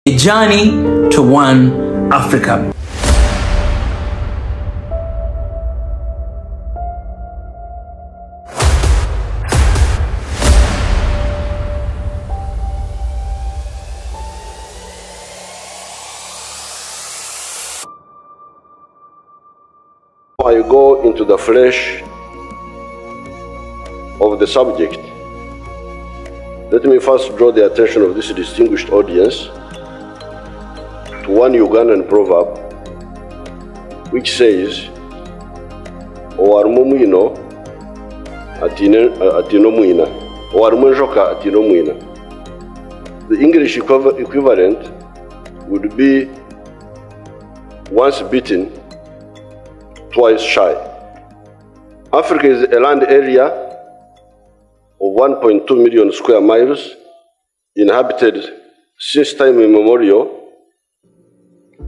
A journey to one Africa. I go into the flesh of the subject. Let me first draw the attention of this distinguished audience to one Ugandan proverb which says, "Owarumumwino atino mwina, owarumwenjoka atino mwina." The English equivalent would be once bitten, twice shy. Africa is a land area of 1.2 million square miles, inhabited since time immemorial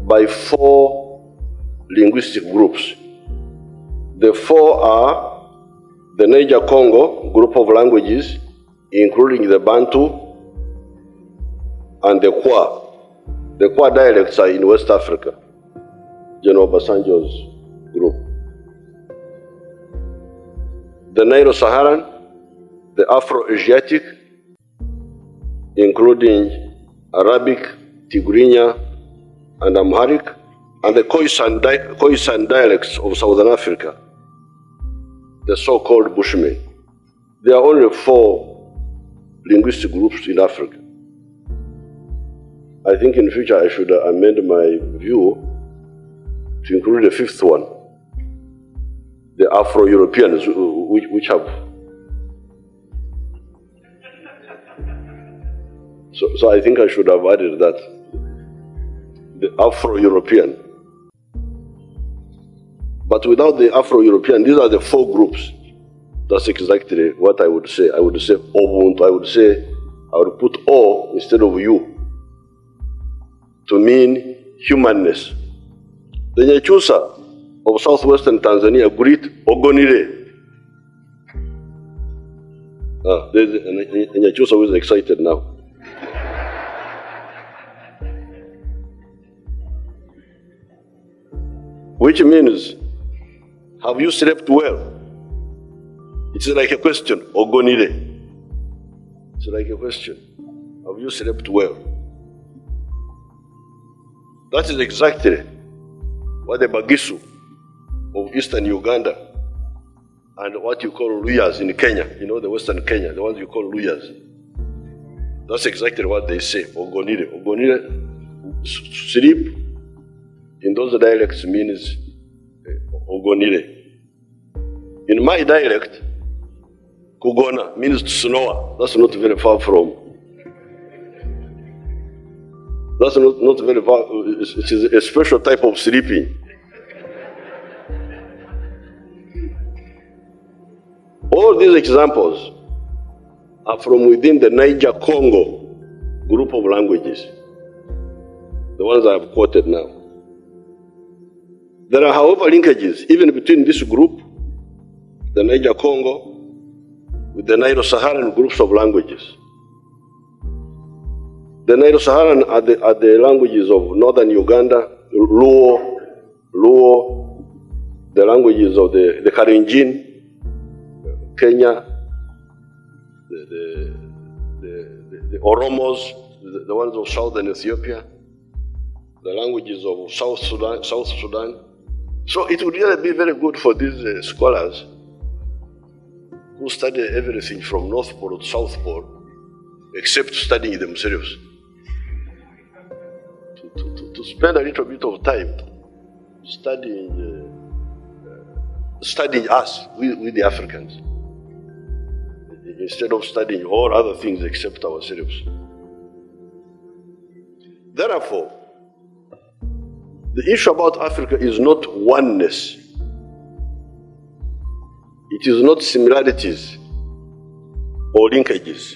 by 4 linguistic groups. The 4 are the Niger-Congo group of languages, including the Bantu and the Kwa. The Kwa dialects are in West Africa, General Obasanjo's group. The Nilo-Saharan, the Afro-Asiatic, including Arabic, Tigrinya, and Amharic, and the Khoisan dialects of Southern Africa, the so-called Bushmen. There are only 4 linguistic groups in Africa. I think in future I should amend my view to include the 5th one, the Afro-Europeans, which have. So I think I should have added that, the Afro-European. But without the Afro-European, these are the 4 groups. That's exactly what I would say. I would say Ubuntu. I would put O instead of U to mean humanness. The Nyakyusa of southwestern Tanzania greet Ogonire. There's a Nyakyusa who is excited now. Which means, have you slept well? It's like a question, Ogonire. It's like a question. Have you slept well? That is exactly what the Bagisu of eastern Uganda and what you call Luyas in Kenya, you know, the western Kenya, the ones you call Luyas. That's exactly what they say, Ogonire. Ogonire, sleep in those dialects means Ogonire. In my dialect, Kugona means to snore. That's not very far from. That's not very far. It is a special type of sleeping. All these examples are from within the Niger-Congo group of languages, the ones I have quoted now. There are, however, linkages even between this group, the Niger-Congo, with the Nilo-Saharan groups of languages. The Nilo-Saharan are the languages of northern Uganda, Luo, the languages of the Kalenjin, Kenya, the Oromos, the ones of southern Ethiopia, the languages of South Sudan. So it would really be very good for these scholars who study everything from North Pole to South Pole, except studying themselves, to spend a little bit of time studying us, with the Africans, instead of studying all other things except ourselves. Therefore, the issue about Africa is not oneness. It is not similarities or linkages.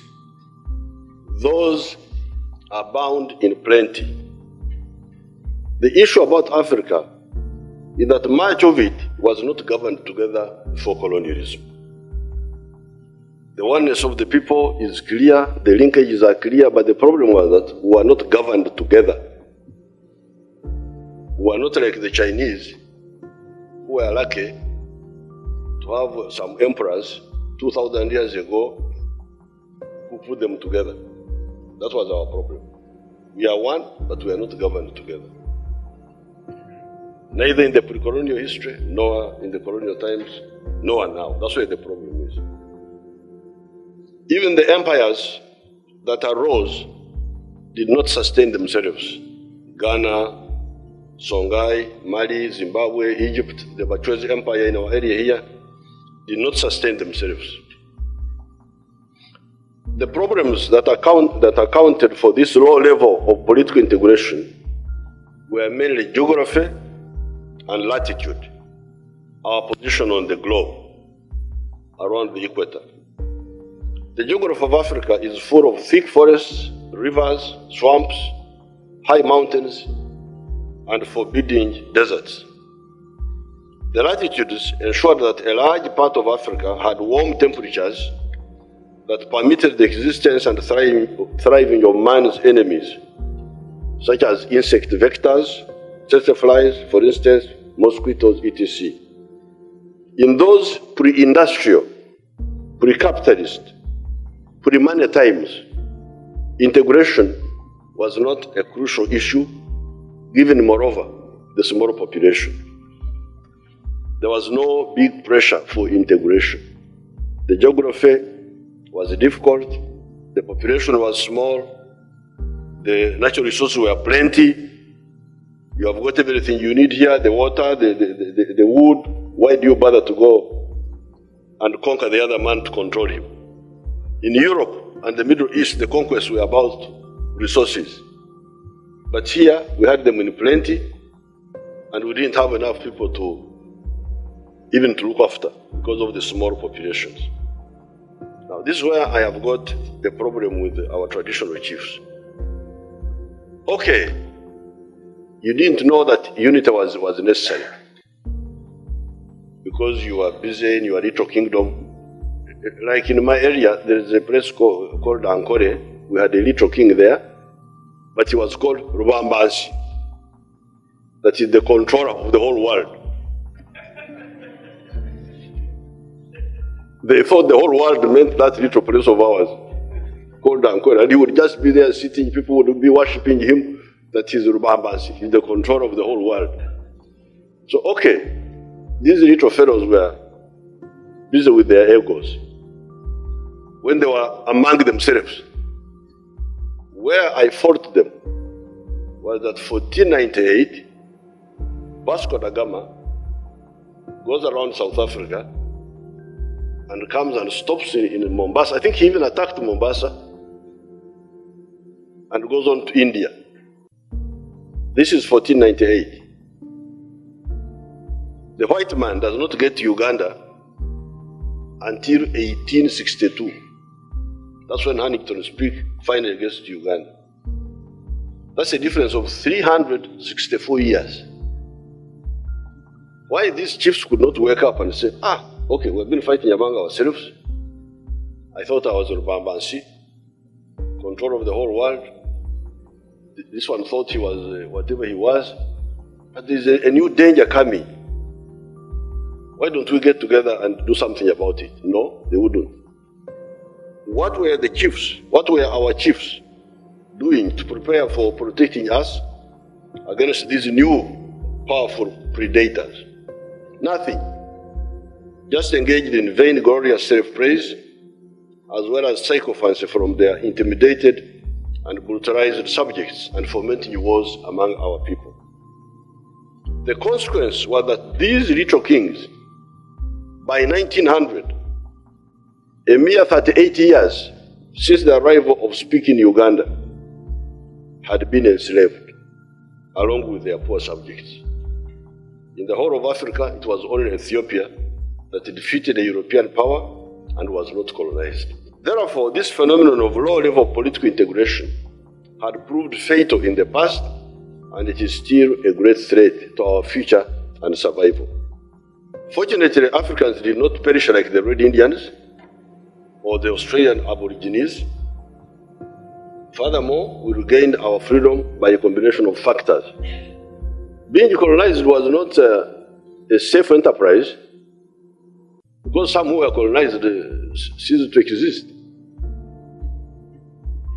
Those are bound in plenty. The issue about Africa is that much of it was not governed together before colonialism. The oneness of the people is clear, the linkages are clear, but the problem was that we are not governed together. We are not like the Chinese, who were lucky to have some emperors 2,000 years ago who put them together. That was our problem. We are one, but we are not governed together. Neither in the pre-colonial history, nor in the colonial times, nor now. That's where the problem is. Even the empires that arose did not sustain themselves. Ghana, Songhai, Mali, Zimbabwe, Egypt, the Bachwezi Empire in our area here, did not sustain themselves. The problems that accounted for this low level of political integration were mainly geography and latitude, our position on the globe around the equator. The geography of Africa is full of thick forests, rivers, swamps, high mountains, and forbidding deserts. The latitudes ensured that a large part of Africa had warm temperatures that permitted the existence and thriving of man's enemies, such as insect vectors, flies, for instance, mosquitoes, etc. In those pre-industrial, pre-capitalist, pre-money times, integration was not a crucial issue, given, moreover, the small population. There was no big pressure for integration. The geography was difficult, the population was small, the natural resources were plenty. You have got everything you need here, the water, the wood. Why do you bother to go and conquer the other man to control him? In Europe and the Middle East, the conquests were about resources. But here, we had them in plenty, and we didn't have enough people even to look after because of the small populations. Now, this is where I have got the problem with our traditional chiefs. Okay, you didn't know that unity was necessary because you are busy in your little kingdom. Like in my area, there is a place called Ankore. We had a little king there, but he was called Rubambansi. That is the controller of the whole world. They thought the whole world meant that little place of ours called Ankore, and he would just be there sitting, people would be worshipping him, that he's Rubambansi, he's the controller of the whole world. So, okay, these little fellows were busy with their egos. When they were among themselves, where I fought them was that 1498, Vasco da Gama goes around South Africa and comes and stops in Mombasa. I think he even attacked Mombasa and goes on to India. This is 1498. The white man does not get to Uganda until 1862. That's when Huntington Speke finally gets to Uganda. That's a difference of 364 years. Why these chiefs could not wake up and say, okay, we've been fighting among ourselves. I thought I was Rubambansi, control of the whole world. This one thought he was whatever he was. But there's a new danger coming. Why don't we get together and do something about it? No, they wouldn't. What were the chiefs, what were our chiefs doing to prepare for protecting us against these new powerful predators? Nothing. Just engaged in vainglorious self-praise, as well as sycophancy from their intimidated and brutalized subjects and fomenting wars among our people. The consequence was that these little kings, by 1900, a mere 38 years since the arrival of Speke in Uganda, had been enslaved, along with their poor subjects. In the whole of Africa, it was only Ethiopia that defeated a European power and was not colonized. Therefore, this phenomenon of low-level political integration had proved fatal in the past, and it is still a great threat to our future and survival. Fortunately, Africans did not perish like the Red Indians or the Australian Aborigines. Furthermore, we regained our freedom by a combination of factors. Being colonized was not a safe enterprise because some who were colonized ceased to exist.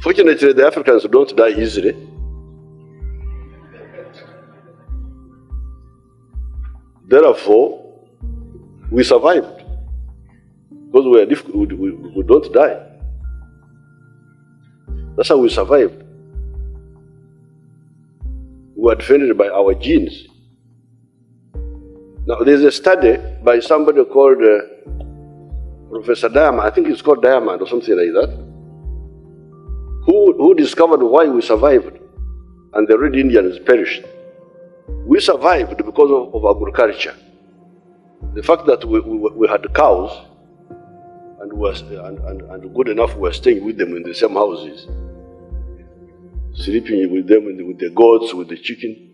Fortunately, the Africans don't die easily. Therefore, we survived because we don't die. That's how we survived. We were defended by our genes. Now, there's a study by somebody called Professor Diamond, I think it's called Diamond or something like that, who discovered why we survived and the Red Indians perished. We survived because of agriculture. The fact that we had cows and good enough we were staying with them in the same houses, sleeping with them, with the goats, with the chicken,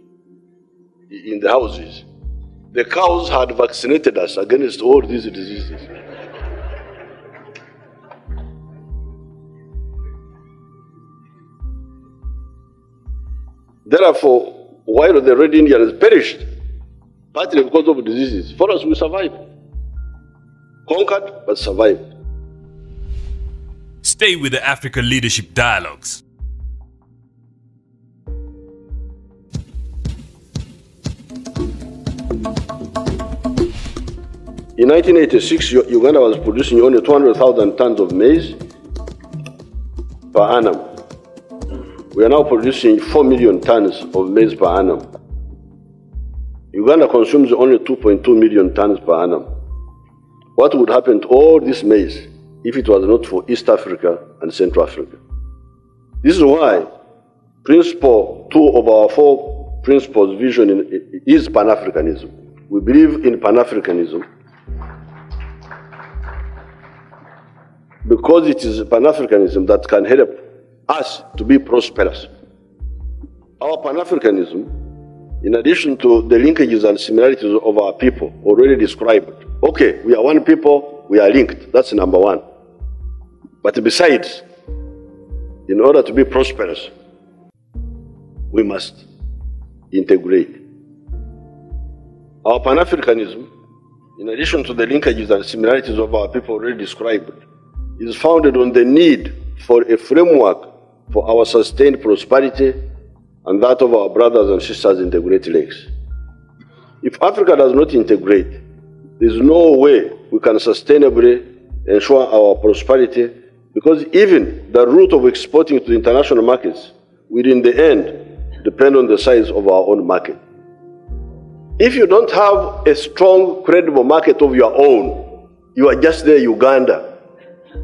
in the houses. The cows had vaccinated us against all these diseases. Therefore, while the Red Indians perished, partly because of diseases, for us we survived. Conquered, but survived. Stay with the Africa Leadership Dialogues. In 1986, Uganda was producing only 200,000 tons of maize per annum. We are now producing 4 million tons of maize per annum. Uganda consumes only 2.2 million tons per annum. What would happen to all this maize if it was not for East Africa and Central Africa? This is why Principle 2 of our 4 principles vision is Pan-Africanism. We believe in Pan-Africanism because it is Pan-Africanism that can help us to be prosperous. Our Pan-Africanism, in addition to the linkages and similarities of our people already described, okay, we are one people, we are linked, that's number one. But besides, in order to be prosperous, we must integrate. Our Pan-Africanism, in addition to the linkages and similarities of our people already described, is founded on the need for a framework for our sustained prosperity and that of our brothers and sisters in the Great Lakes. If Africa does not integrate, there is no way we can sustainably ensure our prosperity, because even the route of exporting to international markets will in the end depend on the size of our own market. If you don't have a strong, credible market of your own, you are just there, Uganda,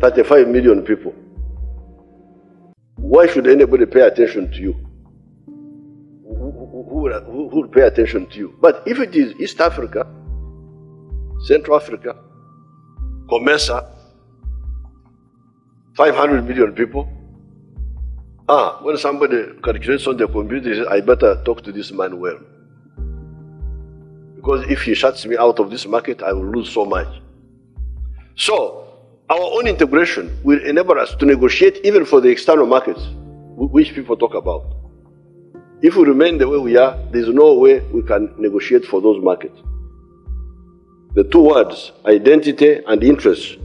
35 million people. Why should anybody pay attention to you? Who will pay attention to you? But if it is East Africa, Central Africa, COMESA, 500 million people, when somebody calculates on the computer, he says, I better talk to this man well. Because if he shuts me out of this market, I will lose so much. So, our own integration will enable us to negotiate even for the external markets, which people talk about. If we remain the way we are, there is no way we can negotiate for those markets. The two words, identity and interest,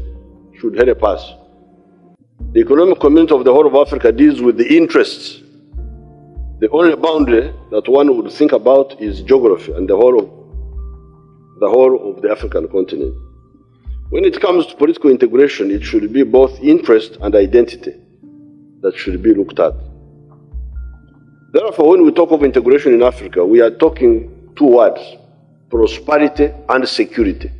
should help us. The economic community of the whole of Africa deals with the interests. The only boundary that one would think about is geography and the whole of the African continent. When it comes to political integration, it should be both interest and identity that should be looked at. Therefore, when we talk of integration in Africa, we are talking two words, prosperity and security.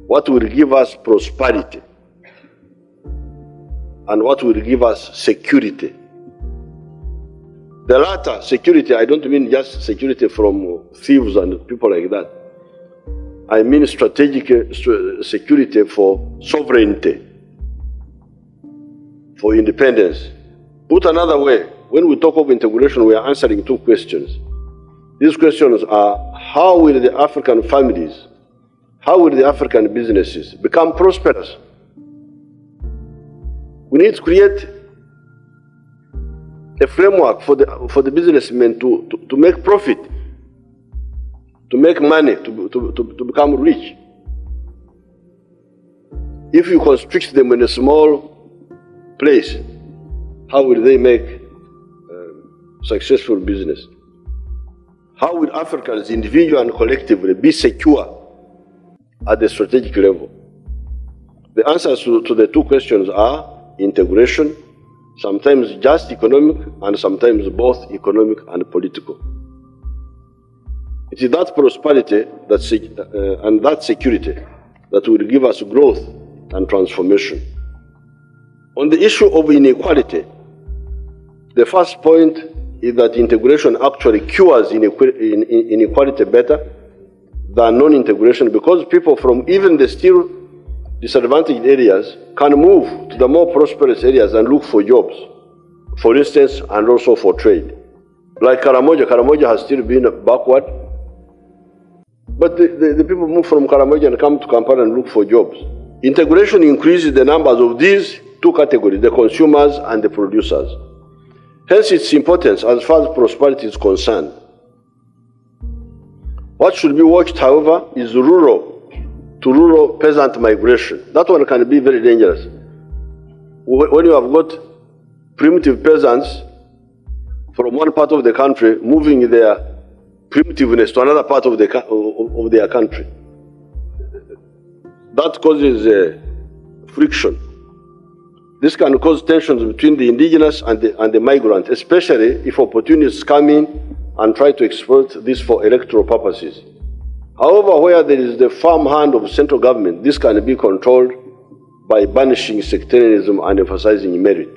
What will give us prosperity and what will give us security? The latter, security, I don't mean just security from thieves and people like that. I mean strategic security for sovereignty, for independence. Put another way, when we talk of integration, we are answering two questions. These questions are, how will the African families, how will the African businesses become prosperous We need to create a framework for the businessmen to make profit, to make money, to become rich. If you constrict them in a small place, how will they make successful business? How will Africans, individually and collectively, be secure at the strategic level? The answers to the two questions are integration, sometimes just economic, and sometimes both economic and political. It is that prosperity and that security that will give us growth and transformation. On the issue of inequality, the first point is that integration actually cures inequality better than non-integration, because people from even the still disadvantaged areas can move to the more prosperous areas and look for jobs, for instance, and also for trade. Like Karamoja has still been backward, but the people move from Karamoja and come to Kampala and look for jobs. Integration increases the numbers of these two categories, the consumers and the producers. Hence its importance as far as prosperity is concerned. What should be watched, however, is rural to rural peasant migration. That one can be very dangerous. When you have got primitive peasants from one part of the country moving their primitiveness to another part of their country, that causes friction. This can cause tensions between the indigenous and the migrant, especially if opportunists come in and try to exploit this for electoral purposes. However, where there is the firm hand of central government, this can be controlled by banishing sectarianism and emphasizing merit.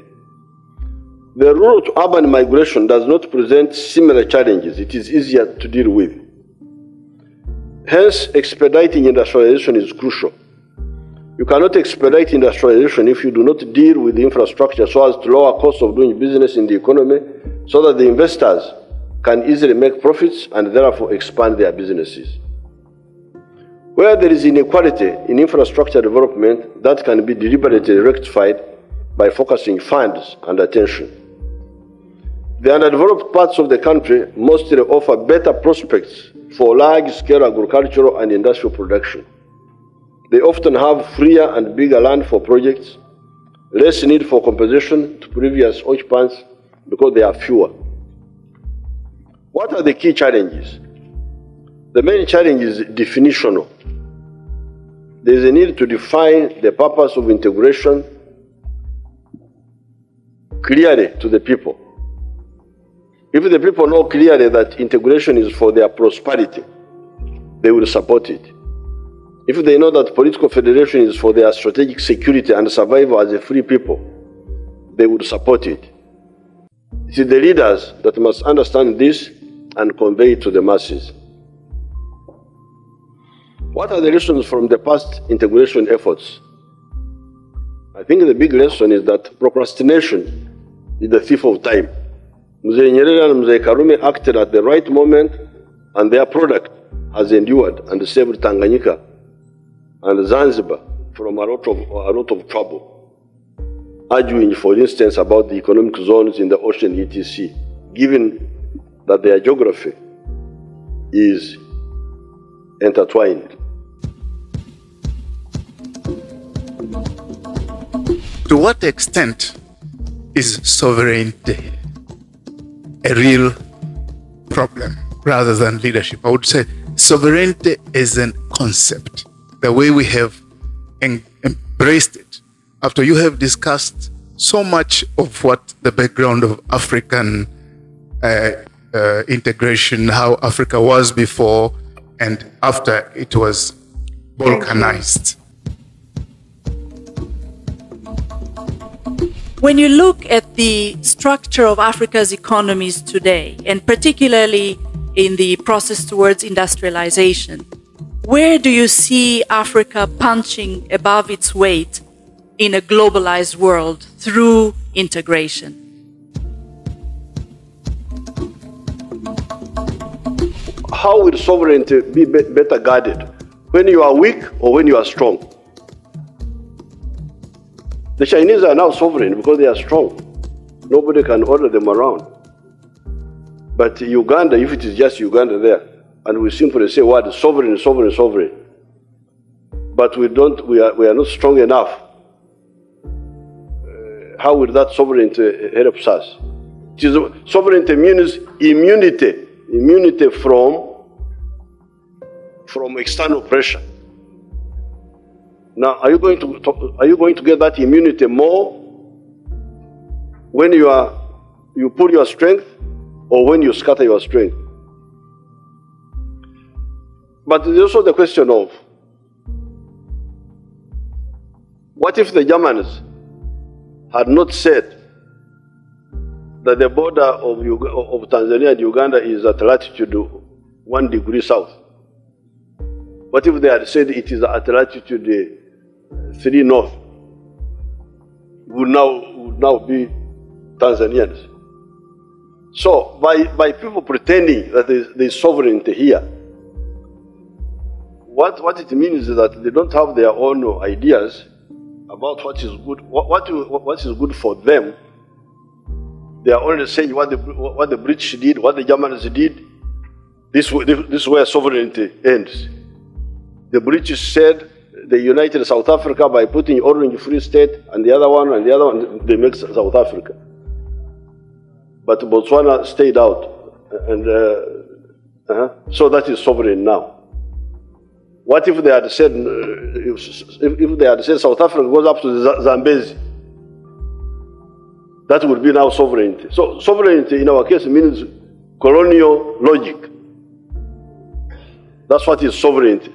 The rural to urban migration does not present similar challenges. It is easier to deal with. Hence, expediting industrialization is crucial. You cannot expedite industrialization if you do not deal with the infrastructure so as to lower costs of doing business in the economy, so that the investors can easily make profits and therefore expand their businesses. Where there is inequality in infrastructure development, that can be deliberately rectified by focusing funds and attention. The underdeveloped parts of the country mostly offer better prospects for large-scale agricultural and industrial production. They often have freer and bigger land for projects, less need for compensation to previous occupants because they are fewer. What are the key challenges? The main challenge is definitional. There is a need to define the purpose of integration clearly to the people. If the people know clearly that integration is for their prosperity, they will support it. If they know that political federation is for their strategic security and survival as a free people, they would support it. It is the leaders that must understand this and convey it to the masses. What are the lessons from the past integration efforts? I think the big lesson is that procrastination is the thief of time. Mzee Nyerere and Mzee Karume acted at the right moment, and their product has endured and saved Tanganyika and Zanzibar from a lot of trouble. Arguing, for instance, about the economic zones in the ocean etc., given that their geography is intertwined. To what extent is sovereignty a real problem rather than leadership? I would say sovereignty is a concept. The way we have embraced it, after you have discussed so much of what the background of African integration, how Africa was before and after it was balkanized. When you look at the structure of Africa's economies today, and particularly in the process towards industrialization, where do you see Africa punching above its weight in a globalized world through integration? How will sovereignty be better guarded? When you are weak or when you are strong? The Chinese are now sovereign because they are strong. Nobody can order them around. But Uganda, if it is just Uganda there, and we simply say what sovereign, sovereign, sovereign, but we are not strong enough. How will that sovereignty help us? Sovereignty means immunity from external pressure. Now, are you going to get that immunity more when you pull your strength or when you scatter your strength? But there's also the question of what if the Germans had not said that the border of Tanzania and Uganda is at latitude 1 degree south? What if they had said it is at latitude 3 north? Would now be Tanzanians. So by people pretending that there is sovereignty here, what it means is that they don't have their own ideas about what is good, what is good for them. They are only saying what the British did, what the Germans did. This is where sovereignty ends. The British said they united South Africa by putting Orange Free State and the other one, they make South Africa. But Botswana stayed out, and so that is sovereign now. What if they had said, if they had said South Africa goes up to the Zambezi? That would be now sovereignty. So sovereignty in our case means colonial logic. That's what is sovereignty.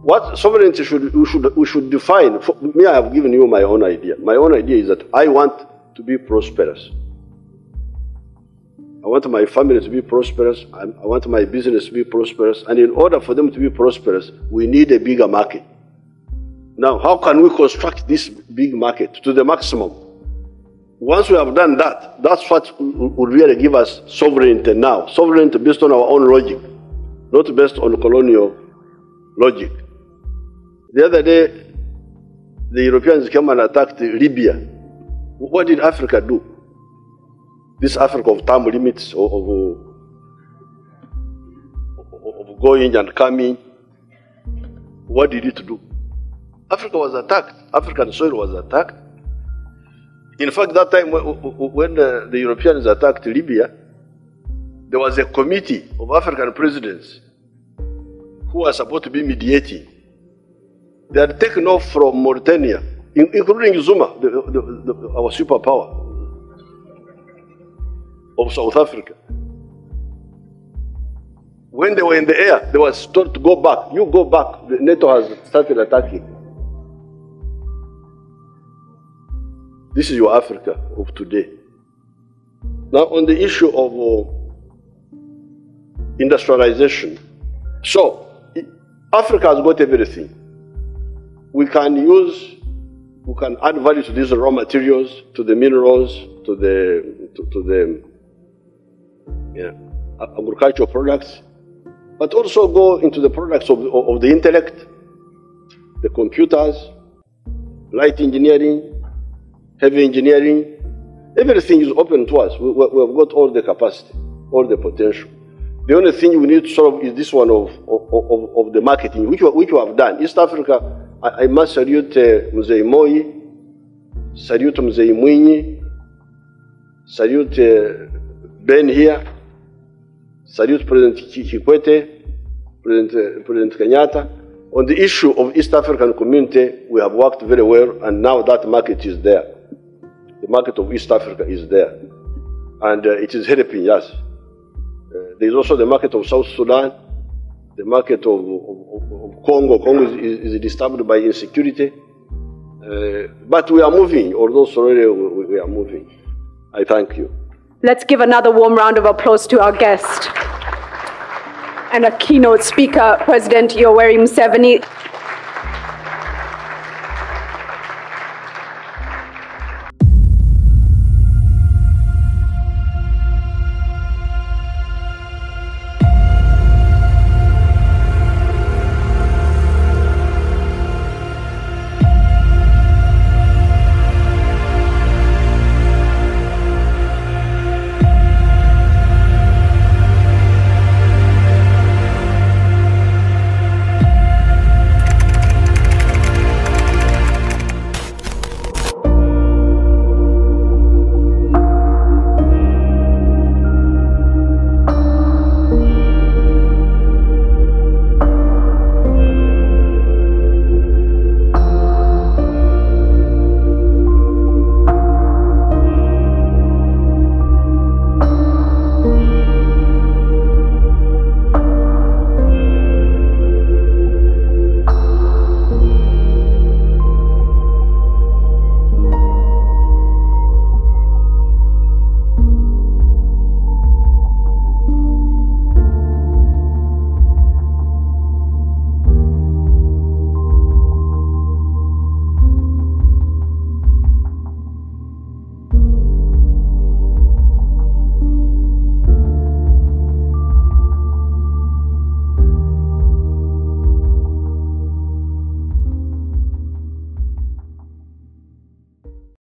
What sovereignty we should define. For me, I have given you my own idea. My own idea is that I want to be prosperous. I want my family to be prosperous. I want my business to be prosperous. And in order for them to be prosperous, we need a bigger market. Now, how can we construct this big market to the maximum? Once we have done that, that's what will really give us sovereignty now. Sovereignty based on our own logic, not based on colonial logic. The other day, the Europeans came and attacked Libya. What did Africa do? This Africa of time limits, of going and coming, what did it do? Africa was attacked. African soil was attacked. In fact, that time when the Europeans attacked Libya, there was a committee of African presidents who were supposed to be mediating. They had taken off from Mauritania, including Zuma, our superpower of South Africa. When they were in the air, they were told to go back. You go back. The NATO has started attacking. This is your Africa of today. Now, on the issue of industrialization, so Africa has got everything. We can add value to these raw materials, to the minerals, to the agricultural products, but also go into the products of the intellect, the computers, light engineering, heavy engineering. Everything is open to us. We have got all the capacity, all the potential. The only thing we need to solve is this one of the marketing, which we have done. East Africa, I must salute Mzee Moi, salute Mzee Mwinyi, salute Ben here, salute President Kikwete, President Kenyatta. On the issue of East African community, we have worked very well, and now that market is there. The market of East Africa is there, and it is helping us. There is also the market of South Sudan, the market of Congo. Congo is disturbed by insecurity, but we are moving, although slowly we are moving. I thank you. Let's give another warm round of applause to our guest and a keynote speaker, President Yoweri Museveni.